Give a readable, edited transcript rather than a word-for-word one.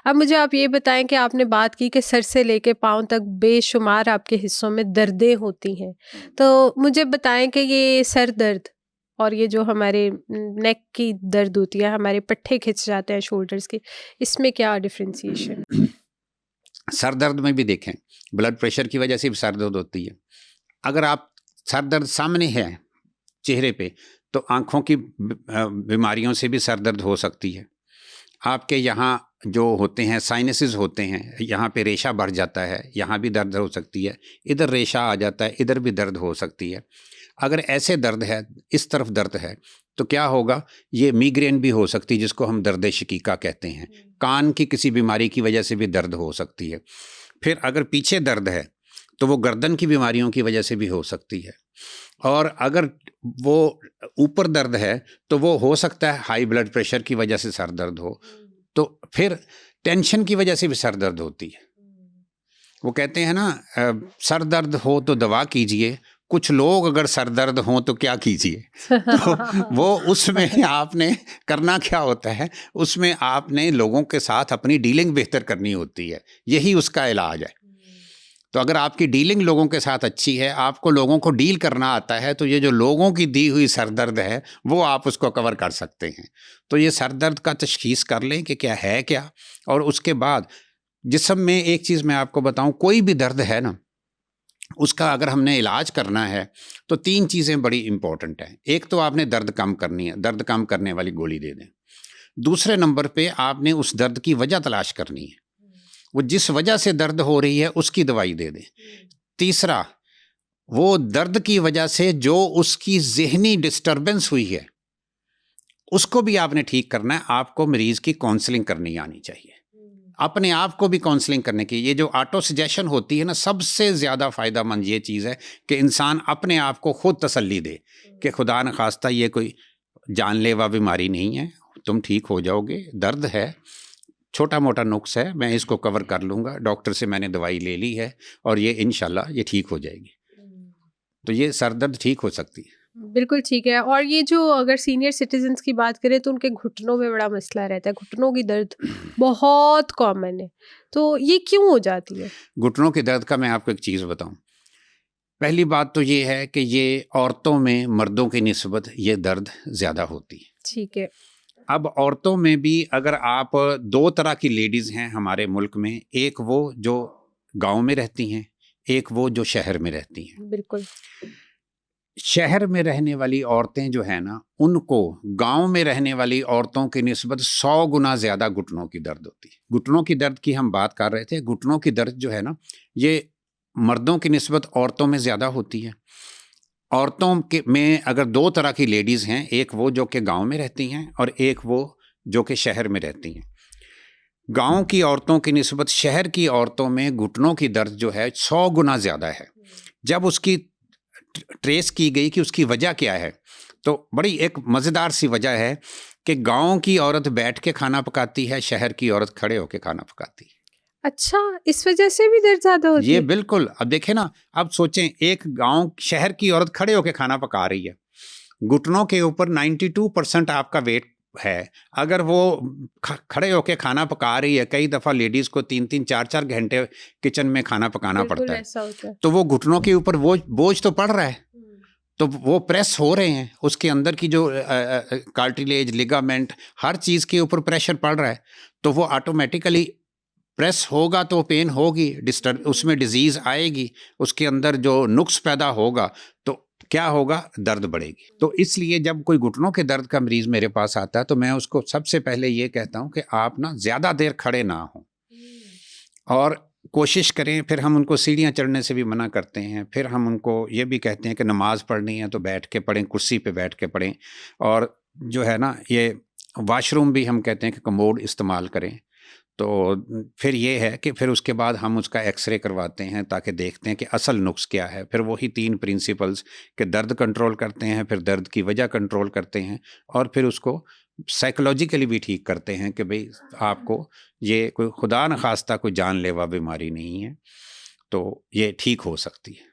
اب مجھے آپ یہ بتائیں کہ آپ نے بات کی کہ سر سے لے کے پاؤں تک بے شمار آپ کے حصوں میں دردیں ہوتی ہیں، تو مجھے بتائیں کہ یہ سر درد اور یہ جو ہمارے نیک کی درد ہوتی ہے، ہمارے پٹھے کھچ جاتے ہیں شولڈرز کی، اس میں کیا ڈفرینسیشن؟ سر درد میں بھی دیکھیں، بلڈ پریشر کی وجہ سے بھی سر درد ہوتی ہے. اگر آپ سر درد سامنے ہے چہرے پہ تو آنکھوں کی بیماریوں سے بھی سر درد ہو سکتی ہے. آپ کے یہاں جو ہوتے ہیں سائنسز ہوتے ہیں، یہاں پہ ریشہ بڑھ جاتا ہے، یہاں بھی درد ہو سکتی ہے. ادھر ریشہ آ جاتا ہے، ادھر بھی درد ہو سکتی ہے. اگر ایسے درد ہے، اس طرف درد ہے تو کیا ہوگا، یہ میگرین بھی ہو سکتی ہے جس کو ہم درد شقیقہ کہتے ہیں. کان کی کسی بیماری کی وجہ سے بھی درد ہو سکتی ہے. پھر اگر پیچھے درد ہے تو وہ گردن کی بیماریوں کی وجہ سے بھی ہو سکتی ہے. اور اگر وہ اوپر درد ہے تو وہ ہو سکتا ہے ہائی بلڈ پریشر کی وجہ سے سر درد ہو. تو پھر ٹینشن کی وجہ سے بھی سر درد ہوتی ہے. وہ کہتے ہیں نا، سر درد ہو تو دوا کیجئے، کچھ لوگ اگر سر درد ہوں تو کیا کیجئے. تو وہ اس میں آپ نے کرنا کیا ہوتا ہے، اس میں آپ نے لوگوں کے ساتھ اپنی ڈیلنگ بہتر کرنی ہوتی ہے. یہی اس کا علاج ہے. تو اگر آپ کی ڈیلنگ لوگوں کے ساتھ اچھی ہے، آپ کو لوگوں کو ڈیل کرنا آتا ہے، تو یہ جو لوگوں کی دی ہوئی سر درد ہے وہ آپ اس کو کور کر سکتے ہیں. تو یہ سر درد کا تشخیص کر لیں کہ کیا ہے کیا. اور اس کے بعد جسم میں ایک چیز میں آپ کو بتاؤں، کوئی بھی درد ہے نا، اس کا اگر ہم نے علاج کرنا ہے تو 3 چیزیں بڑی امپورٹنٹ ہیں. ایک تو آپ نے درد کم کرنی ہے، درد کم کرنے والی گولی دے دیں. دوسرے نمبر پہ آپ نے اس درد کی وجہ تلاش کرنی ہے، وہ جس وجہ سے درد ہو رہی ہے اس کی دوائی دے دیں. تیسرا، وہ درد کی وجہ سے جو اس کی ذہنی ڈسٹربنس ہوئی ہے اس کو بھی آپ نے ٹھیک کرنا ہے. آپ کو مریض کی کاؤنسلنگ کرنی آنی چاہیے، اپنے آپ کو بھی کاؤنسلنگ کرنے کی. یہ جو آٹو سجیشن ہوتی ہے نا، سب سے زیادہ فائدہ مند یہ چیز ہے کہ انسان اپنے آپ کو خود تسلی دے کہ خدا نخواستہ یہ کوئی جان لیوا بیماری نہیں ہے، تم ٹھیک ہو جاؤ گے. درد ہے، چھوٹا موٹا نقص ہے، میں اس کو کور کر لوں گا، ڈاکٹر سے میں نے دوائی لے لی ہے اور یہ انشاءاللہ یہ ٹھیک ہو جائے گی. تو یہ سر درد ٹھیک ہو سکتی ہے. بالکل ٹھیک ہے. اور یہ جو اگر سینئر سٹیزنز کی بات کریں تو ان کے گھٹنوں میں بڑا مسئلہ رہتا ہے، گھٹنوں کی درد بہت کامن ہے، تو یہ کیوں ہو جاتی ہے؟ گھٹنوں کے درد کا میں آپ کو ایک چیز بتاؤں. پہلی بات تو یہ ہے کہ یہ عورتوں میں مردوں کی نسبت یہ درد زیادہ ہوتی ہے. ٹھیک ہے. اب عورتوں میں بھی اگر آپ 2 طرح کی لیڈیز ہیں ہمارے ملک میں، ایک وہ جو گاؤں میں رہتی ہیں، ایک وہ جو شہر میں رہتی ہیں. بالکل. شہر میں رہنے والی عورتیں جو ہیں نا، ان کو گاؤں میں رہنے والی عورتوں کی نسبت 100 گنا زیادہ گھٹنوں کی درد ہوتی ہے. گھٹنوں کی درد کی ہم بات کر رہے تھے. گھٹنوں کی درد جو ہے نا، یہ مردوں کی نسبت عورتوں میں زیادہ ہوتی ہے. عورتوں کے میں اگر 2 طرح کی لیڈیز ہیں، ایک وہ جو کہ گاؤں میں رہتی ہیں اور ایک وہ جو کہ شہر میں رہتی ہیں. گاؤں کی عورتوں کی نسبت شہر کی عورتوں میں گھٹنوں کی درد جو ہے 100 گنا زیادہ ہے. جب اس کی ٹریس کی گئی کہ اس کی وجہ کیا ہے، تو بڑی ایک مزیدار سی وجہ ہے کہ گاؤں کی عورت بیٹھ کے کھانا پکاتی ہے، شہر کی عورت کھڑے ہو کے کھانا پکاتی ہے. اچھا، اس وجہ سے بھی درد زیادہ ہوتی ہے؟ یہ بالکل. اب دیکھیں نا، اب سوچیں، ایک گاؤں شہر کی عورت کھڑے ہو کے کھانا پکا رہی ہے، گھٹنوں کے اوپر 92% آپ کا ویٹ ہے. اگر وہ کھڑے ہو کے کھانا پکا رہی ہے، کئی دفعہ لیڈیز کو 3-3 4-4 گھنٹے کچن میں کھانا پکانا پڑتا ہے، تو وہ گھٹنوں کے اوپر بوجھ تو پڑ رہا ہے، تو وہ پریس ہو رہے ہیں، اس کے اندر کی جو کارٹیلیج، لیگامنٹ، ہر چیز کے اوپر پریشر پڑ رہا ہے، تو وہ آٹومیٹیکلی پریس ہوگا تو پین ہوگی، اس میں ڈیزیز آئے گی، اس کے اندر جو نقص پیدا ہوگا تو کیا ہوگا، درد بڑھے گی. تو اس لیے جب کوئی گھٹنوں کے درد کا مریض میرے پاس آتا ہے تو میں اس کو سب سے پہلے یہ کہتا ہوں کہ آپ نا زیادہ دیر کھڑے نہ ہوں اور کوشش کریں. پھر ہم ان کو سیڑھیاں چڑھنے سے بھی منع کرتے ہیں. پھر ہم ان کو یہ بھی کہتے ہیں کہ نماز پڑھنی ہے تو بیٹھ کے پڑھیں، کرسی پہ بیٹھ کے پڑھیں. اور جو ہے نا، یہ واش روم بھی ہم کہتے ہیں کہ کموڈ استعمال کریں. تو پھر یہ ہے کہ پھر اس کے بعد ہم اس کا ایکس رے کرواتے ہیں تاکہ دیکھتے ہیں کہ اصل نقص کیا ہے. پھر وہی 3 پرنسپلز کہ درد کنٹرول کرتے ہیں، پھر درد کی وجہ کنٹرول کرتے ہیں، اور پھر اس کو سائیکولوجیکلی بھی ٹھیک کرتے ہیں کہ بھئی آپ کو یہ کوئی خدا نخواستہ کوئی جان لیوا بیماری نہیں ہے، تو یہ ٹھیک ہو سکتی ہے.